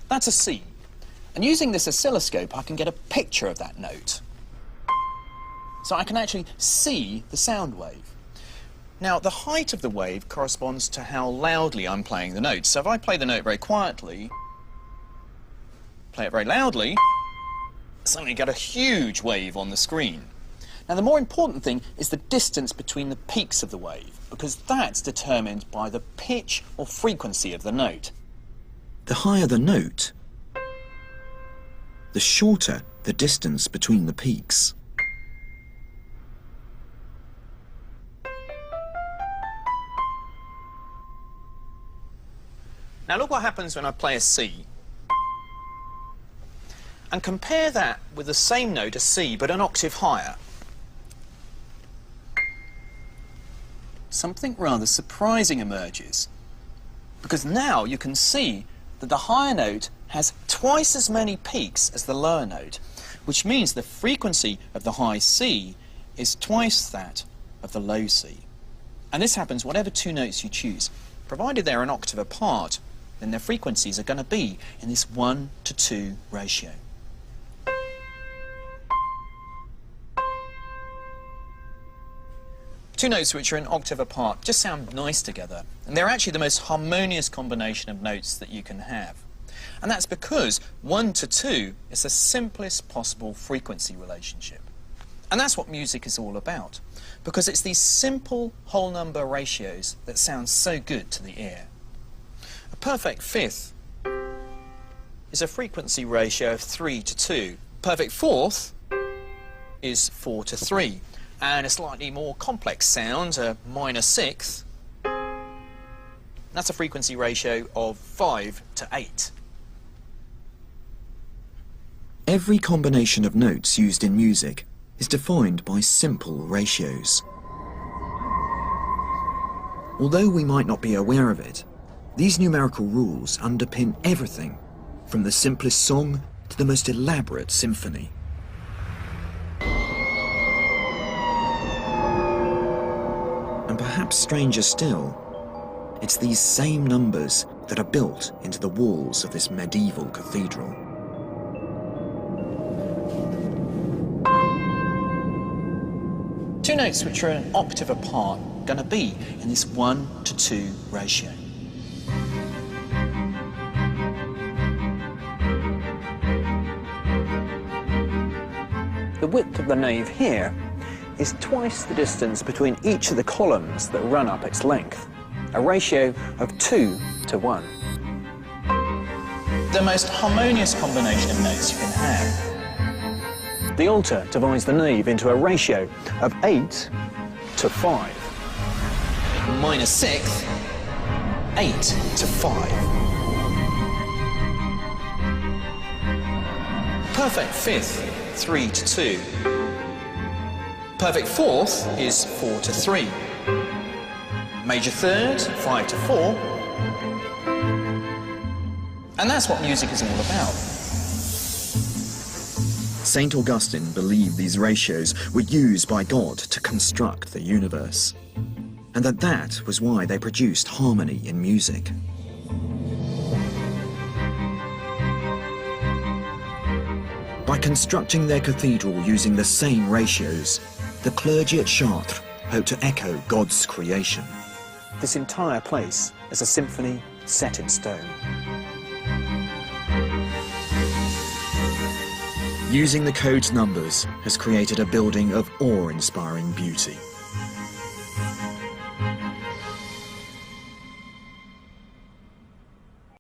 That's a C. And using this oscilloscope, I can get a picture of that note. So I can actually see the sound wave. Now, the height of the wave corresponds to how loudly I'm playing the note. So if I play the note very quietly, play it very loudly, suddenly get a huge wave on the screen. Now, the more important thing is the distance between the peaks of the wave, because that's determined by the pitch or frequency of the note. The higher the note, the shorter the distance between the peaks. Now look what happens when I play a C. And compare that with the same note, a C, but an octave higher. Something rather surprising emerges, because now you can see that the higher note has twice as many peaks as the lower note, which means the frequency of the high C is twice that of the low C. And this happens whatever two notes you choose. Provided they're an octave apart, then their frequencies are going to be in this 1:2 ratio. Two notes which are an octave apart just sound nice together, and they're actually the most harmonious combination of notes that you can have. And that's because 1:2 is the simplest possible frequency relationship. And that's what music is all about, because it's these simple whole number ratios that sound so good to the ear. A perfect fifth is a frequency ratio of 3:2. Perfect fourth is 4:3. And a slightly more complex sound, a minor sixth, that's a frequency ratio of 5:8. Every combination of notes used in music is defined by simple ratios. Although we might not be aware of it, these numerical rules underpin everything from the simplest song to the most elaborate symphony. And perhaps stranger still, it's these same numbers that are built into the walls of this medieval cathedral. Two notes which are an octave apart are going to be in this 1:2 ratio. The width of the nave here is twice the distance between each of the columns that run up its length, a ratio of 2:1. The most harmonious combination of notes you can have. The altar divides the nave into a ratio of 8:5. Minor sixth, 8:5. Perfect fifth, 3:2. Perfect fourth is 4:3. Major third, 5:4. And that's what music is all about. St. Augustine believed these ratios were used by God to construct the universe, and that was why they produced harmony in music. By constructing their cathedral using the same ratios, the clergy at Chartres hoped to echo God's creation. This entire place is a symphony set in stone. Using the code's numbers has created a building of awe-inspiring beauty.